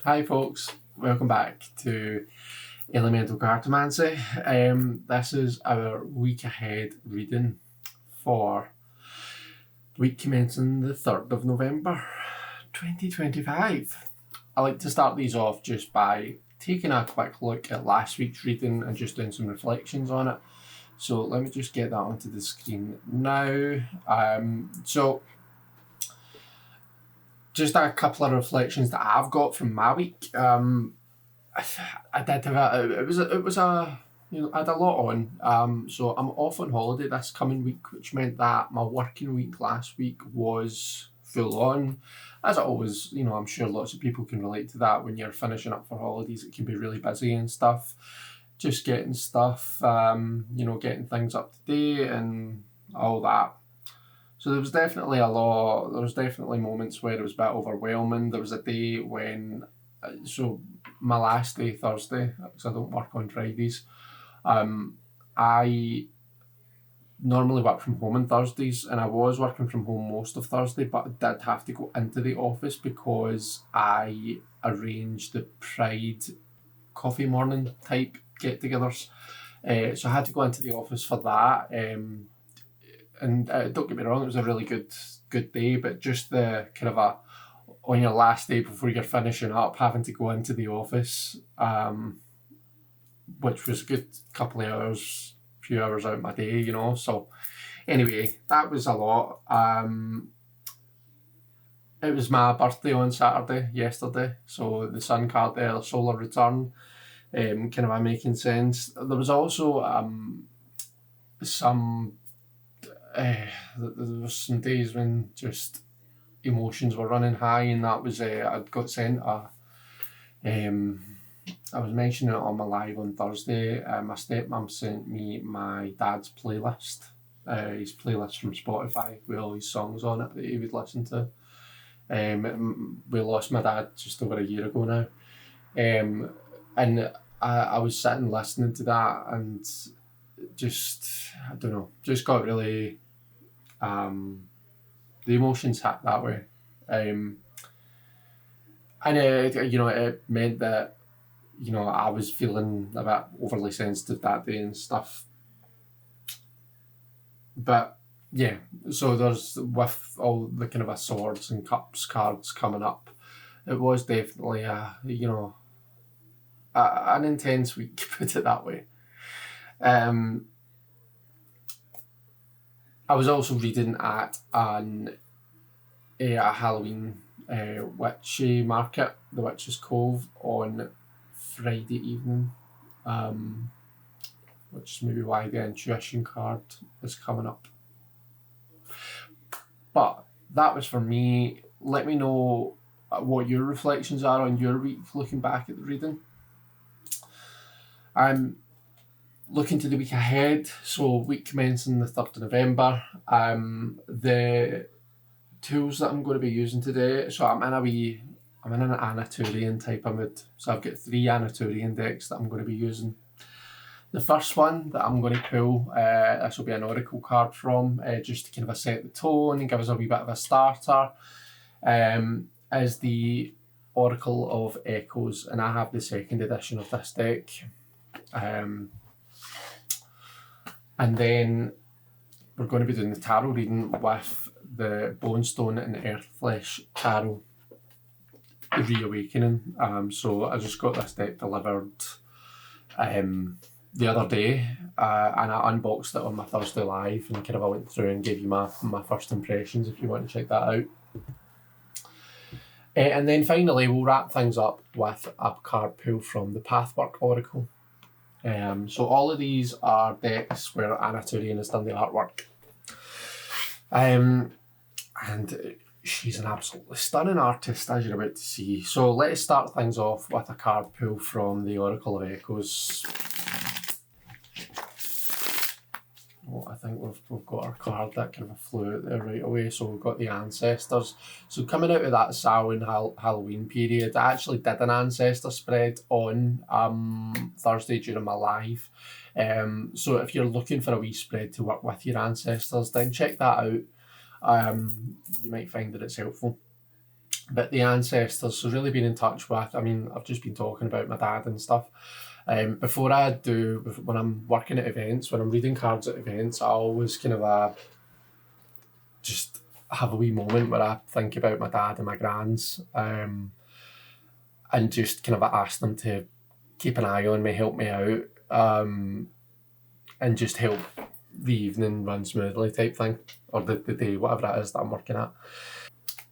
Hi folks, welcome back to Elemental Cartomancy. This is our week ahead reading for week commencing the 3rd of November 2025. I like to start these off just by taking a quick look at last week's reading and just doing some reflections on it. So let me just get that onto the screen now. Just a couple of reflections that I've got from my week. I did have I had a lot on. So I'm off on holiday this coming week, which meant that my working week last week was full on. As it always, I'm sure lots of people can relate to that. When you're finishing up for holidays, it can be really busy and stuff. Just getting stuff, getting things up to date and all that. So there was definitely a lot. There was definitely moments where it was a bit overwhelming. There was a day when, my last day, Thursday, because I don't work on Fridays. I normally work from home on Thursdays, and I was working from home most of Thursday, but I did have to go into the office because I arranged the Pride coffee morning type get-togethers. So I had to go into the office for that. And don't get me wrong, it was a really good day, but just the kind of on your last day before you're finishing up, having to go into the office, which was a good couple of hours, few hours out of my day, So anyway, that was a lot. It was my birthday on Saturday, yesterday, so the sun card there, the solar return, kind of making sense. There was also there was some days when just emotions were running high, and that was I'd got sent I was mentioning it on my live on Thursday. My stepmom sent me my dad's playlist, his playlist from Spotify with all his songs on it that he would listen to. We lost my dad just over a year ago now, and I was sitting listening to that and just, I don't know, just got really, the emotions hit that way. And it meant that, I was feeling a bit overly sensitive that day and stuff. But yeah, so there's, with all the kind of swords and cups cards coming up, it was definitely an intense week, put it that way. I was also reading at a Halloween witchy market, the Witch's Cove, on Friday evening, which is maybe why the intuition card is coming up. But that was for me. Let me know what your reflections are on your week looking back at the reading. I'm looking to the week ahead, so week commencing the 3rd of November. The tools that I'm going to be using today, so I'm in an Anaturian type of mood. So I've got 3 Anaturian decks that I'm going to be using. The first one that I'm going to pull, this will be an Oracle card from, just to kind of set the tone and give us a wee bit of a starter, is the Oracle of Echoes, and I have the 2nd edition of this deck. And then we're going to be doing the tarot reading with the Bonestone and Earthflesh Tarot, the Reawakening. So I just got this deck delivered the other day, and I unboxed it on my Thursday live, and kind of I went through and gave you my first impressions if you want to check that out. And then finally we'll wrap things up with a card pull from the Pathwork Oracle. So all of these are decks where Anaturian has done the artwork. And she's an absolutely stunning artist, as you're about to see. So let's start things off with a card pull from the Oracle of Echoes. I think we've got our card that kind of flew out there right away. So we've got the Ancestors. So coming out of that Samhain Halloween period, I actually did an Ancestor spread on Thursday during my live. So if you're looking for a wee spread to work with your ancestors, then check that out. You might find that it's helpful. But the ancestors, so really been in touch with, I mean, I've just been talking about my dad and stuff. Before I do, when I'm working at events, when I'm reading cards at events, I always kind of just have a wee moment where I think about my dad and my grands, and just kind of ask them to keep an eye on me, help me out, and just help the evening run smoothly type thing, or the day, whatever it is that I'm working at.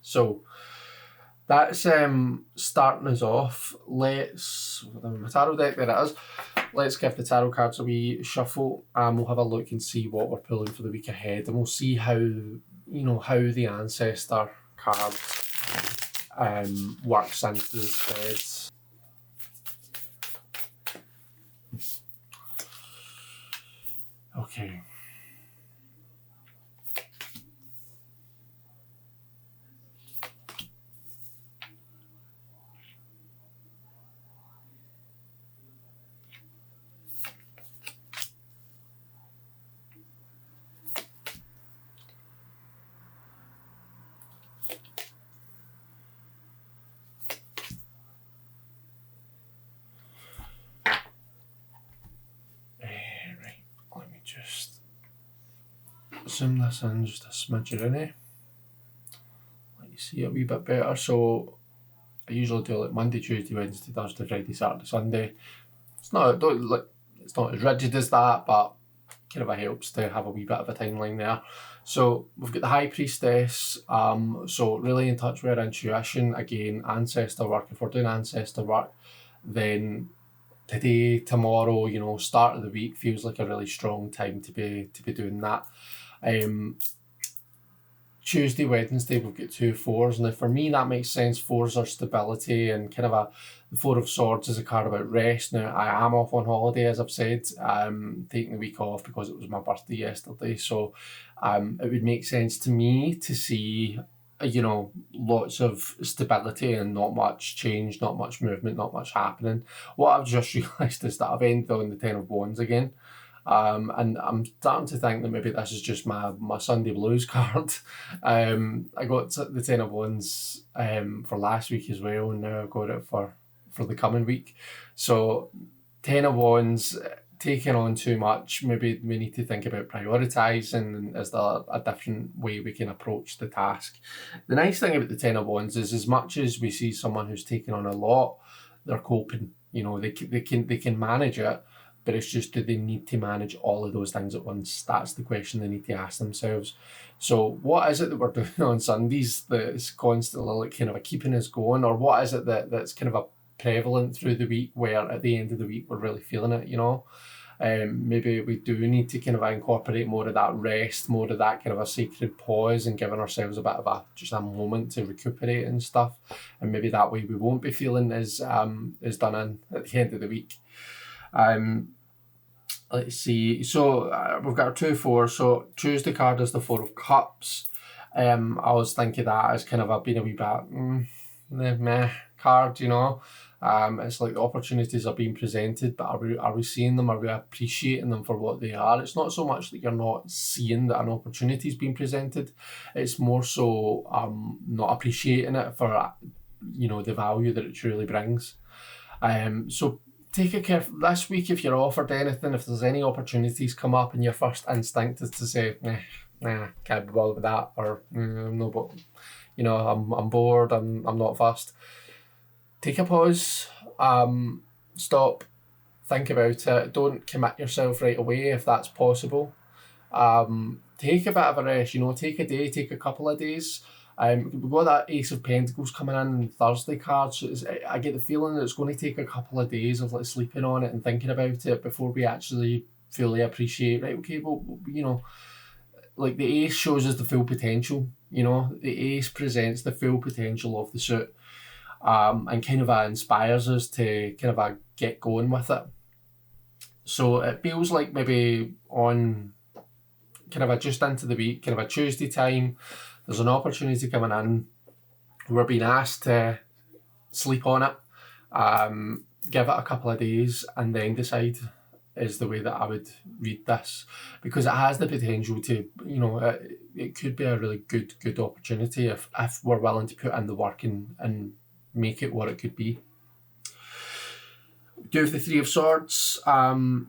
So that's starting us off. Let's, my tarot deck, there it is. Let's give the tarot cards a wee shuffle, and we'll have a look and see what we're pulling for the week ahead, and we'll see how, how the ancestor card works into the threads. Okay. Just zoom this in just a smidge, let you see a wee bit better. So I usually do like Monday, Tuesday, Wednesday, Thursday, Friday, Saturday, Sunday. It's not as rigid as that, but kind of helps to have a wee bit of a timeline there. So we've got the High Priestess, so really in touch with our intuition. Again, ancestor work. If we're doing ancestor work, then today, tomorrow, start of the week feels like a really strong time to be doing that. Tuesday, Wednesday, we've got 2 4s. Now for me, that makes sense. 4s are stability, and kind of the 4 of Swords is a card about rest. Now I am off on holiday, as I've said, taking the week off because it was my birthday yesterday. So it would make sense to me to see lots of stability and not much change, not much movement, not much happening. What I've just realised is that I've ended on the 10 of Wands again. And I'm starting to think that maybe this is just my Sunday blues card. I got the 10 of Wands for last week as well, and now I've got it for the coming week. So 10 of Wands, taking on too much, maybe we need to think about prioritising, and is there a different way we can approach the task. The nice thing about the 10 of Wands is, as much as we see someone who's taking on a lot, they're coping. They can manage it, but it's just, do they need to manage all of those things at once? That's the question they need to ask themselves. So what is it that we're doing on Sundays that's constantly kind of keeping us going, or what is it that's kind of prevalent through the week, where at the end of the week we're really feeling it? Maybe we do need to kind of incorporate more of that rest, more of that kind of a sacred pause, and giving ourselves a bit of just a moment to recuperate and stuff. And maybe that way we won't be feeling as done in at the end of the week. Let's see. So we've got our 2 4s. So Tuesday card is the 4 of Cups. I was thinking that as kind of being a wee bit meh card, It's like the opportunities are being presented, but are we seeing them? Are we appreciating them for what they are? It's not so much that you're not seeing that an opportunity is being presented. It's more so not appreciating it for the value that it truly brings. So take a care this week if you're offered anything. If there's any opportunities come up, and your first instinct is to say, can't be bothered with that, or no, but I'm bored, I'm not fussed. Take a pause, stop, think about it. Don't commit yourself right away if that's possible. Take a bit of a rest, take a day, take a couple of days. We've got that Ace of Pentacles coming in Thursday card, so I get the feeling that it's going to take a couple of days of sleeping on it and thinking about it before we actually fully appreciate, right, okay, well, the Ace shows us the full potential, the Ace presents the full potential of the suit. And kind of inspires us to kind of get going with it. So it feels like maybe on kind of just into the week, kind of a Tuesday time, there's an opportunity coming in. We're being asked to sleep on it, give it a couple of days, and then decide, is the way that I would read this, because it has the potential to, it could be a really good opportunity if we're willing to put in the work and make it what it could be. We do have the Three of Swords coming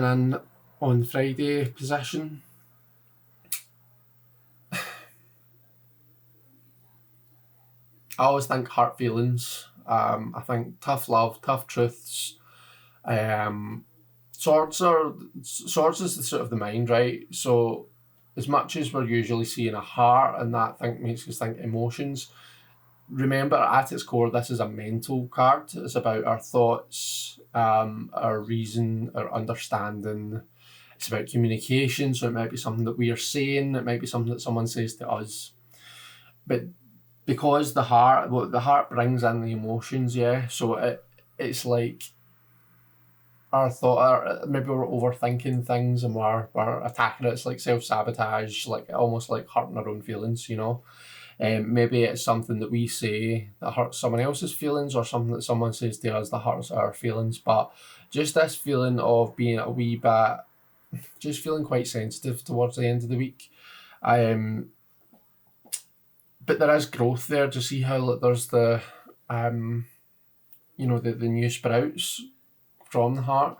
in on the Friday position. I always think hurt feelings. I think tough love, tough truths. Swords is the sort of the mind, right? So as much as we're usually seeing a heart and that makes us think emotions, remember at its core this is a mental card. It's about our thoughts, our reason, our understanding. It's about communication, so it might be something that we are saying, it might be something that someone says to us. But because the heart brings in the emotions, yeah. So it's like our thought, maybe we're overthinking things and we're attacking it. It's like self-sabotage, like almost like hurting our own feelings, you know. Maybe it's something that we say that hurts someone else's feelings, or something that someone says to us that hurts our feelings. But just this feeling of being a wee bit, just feeling quite sensitive towards the end of the week. But there is growth there. To see how there's the the new sprouts from the heart.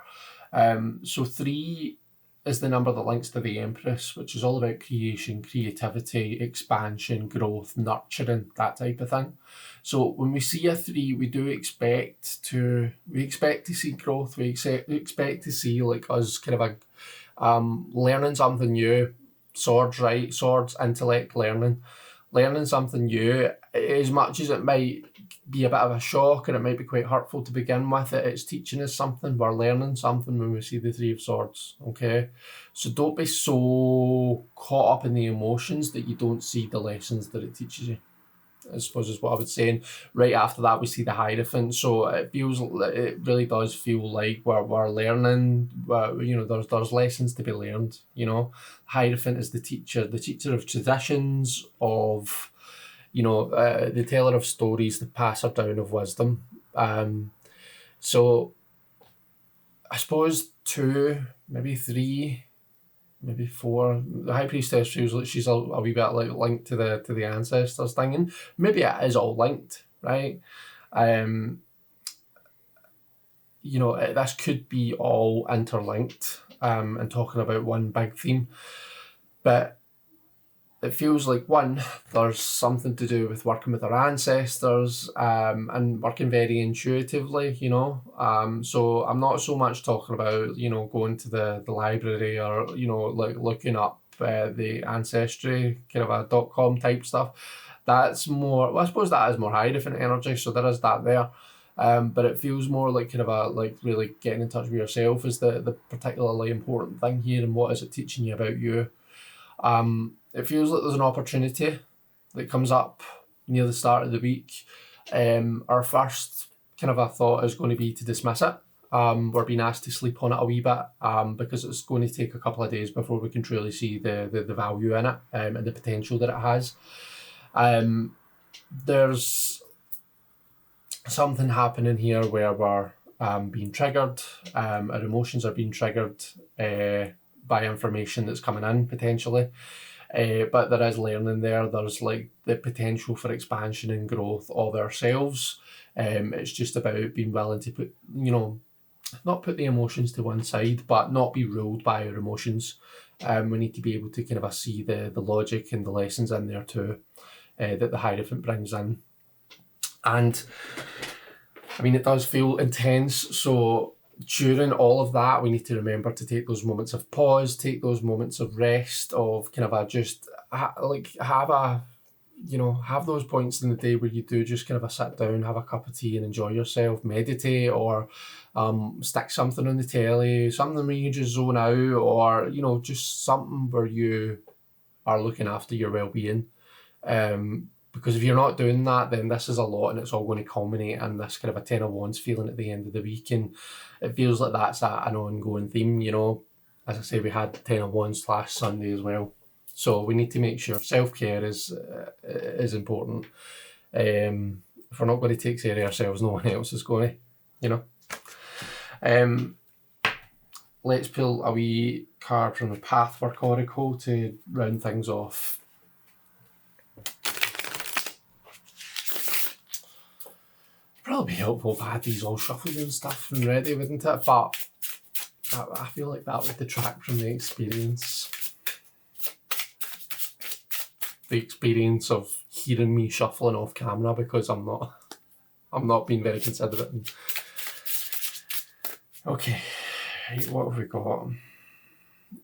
So 3 is the number that links to the Empress, which is all about creation, creativity, expansion, growth, nurturing, that type of thing. So when we see a 3, we expect to see growth. We expect to see like us kind of learning something new. Swords, right? Swords, intellect, learning something new. As much as it might be a bit of a shock and it might be quite hurtful to begin with, it's teaching us something. We're learning something when we see the 3 of Swords, okay? So don't be so caught up in the emotions that you don't see the lessons that it teaches you, I suppose is what I would say. And right after that, we see the Hierophant. So it really does feel like we're learning. There's lessons to be learned. You know, Hierophant is the teacher of traditions, of the teller of stories, the passer down of wisdom. So I suppose 2, maybe 3. Maybe 4. The High Priestess feels like she's a wee bit like linked to the ancestors thing, and maybe it is all linked, right? This could be all interlinked, and talking about one big theme, but it feels like, one, there's something to do with working with our ancestors, and working very intuitively, so I'm not so much talking about, going to the library or, like looking up the ancestry, kind of a .com type stuff. That's more, well, I suppose that is more Hierophant energy, so there is that there. But it feels more like kind of like really getting in touch with yourself is the particularly important thing here, and what is it teaching you about you. It feels like there's an opportunity that comes up near the start of the week. Our first kind of a thought is going to be to dismiss it. We're being asked to sleep on it a wee bit, because it's going to take a couple of days before we can truly see the value in it, and the potential that it has. There's something happening here where we're being triggered. Our emotions are being triggered by information that's coming in potentially. But there is learning there. There's like the potential for expansion and growth of ourselves. It's just about being willing to put, not put the emotions to one side, but not be ruled by our emotions. We need to be able to kind of see the logic and the lessons in there too, that the Hierophant brings in. And I mean, it does feel intense. So during all of that, we need to remember to take those moments of pause, take those moments of rest, of kind of have those points in the day where you do just kind of sit down, have a cup of tea and enjoy yourself, meditate, or stick something on the telly, something where you just zone out, or, just something where you are looking after your well-being. Because if you're not doing that, then this is a lot, and it's all going to culminate in this kind of a 10 of Wands feeling at the end of the week. And it feels like that's an ongoing theme, As I say, we had 10 of Wands last Sunday as well. So we need to make sure self-care is important. If we're not going to take care of ourselves, no one else is going to, let's pull a wee card from the Pathwork Oracle to round things off. Probably be helpful if I had these all shuffled and stuff and ready, wouldn't it? But I feel like that would detract from the experience. The experience of hearing me shuffling off camera because I'm not being very considerate. Okay, right, what have we got?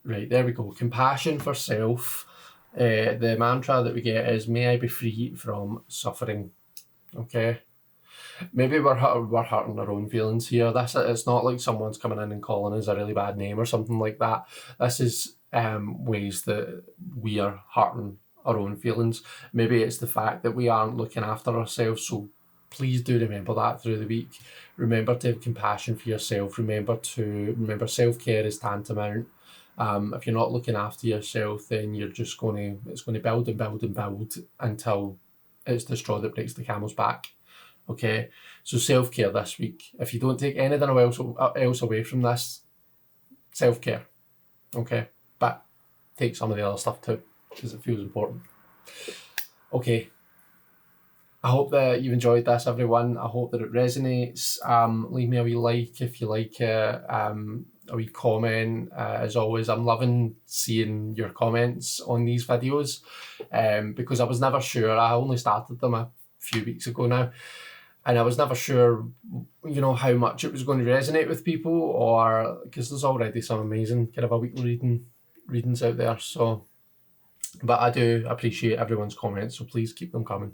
Right, there we go. Compassion for self. The mantra that we get is, may I be free from suffering. Okay. Maybe we're hurting our own feelings here. It's not like someone's coming in and calling us a really bad name or something like that. This is ways that we are hurting our own feelings. Maybe it's the fact that we aren't looking after ourselves. So please do remember that through the week. Remember to have compassion for yourself. Remember self-care is tantamount. If you're not looking after yourself, then it's going to build and build and build until it's the straw that breaks the camel's back. Okay, so self-care this week. If you don't take anything else away from this, self-care. Okay, but take some of the other stuff too, because it feels important. Okay, I hope that you've enjoyed this, everyone. I hope that it resonates. Leave me a wee like if you like it. A wee comment. As always, I'm loving seeing your comments on these videos because I was never sure. I only started them a few weeks ago now. And I was never sure, how much it was going to resonate with people, or because there's already some amazing kind of a weekly readings out there. So, but I do appreciate everyone's comments, so please keep them coming.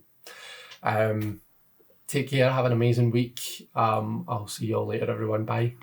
Take care. Have an amazing week. I'll see you all later, everyone. Bye.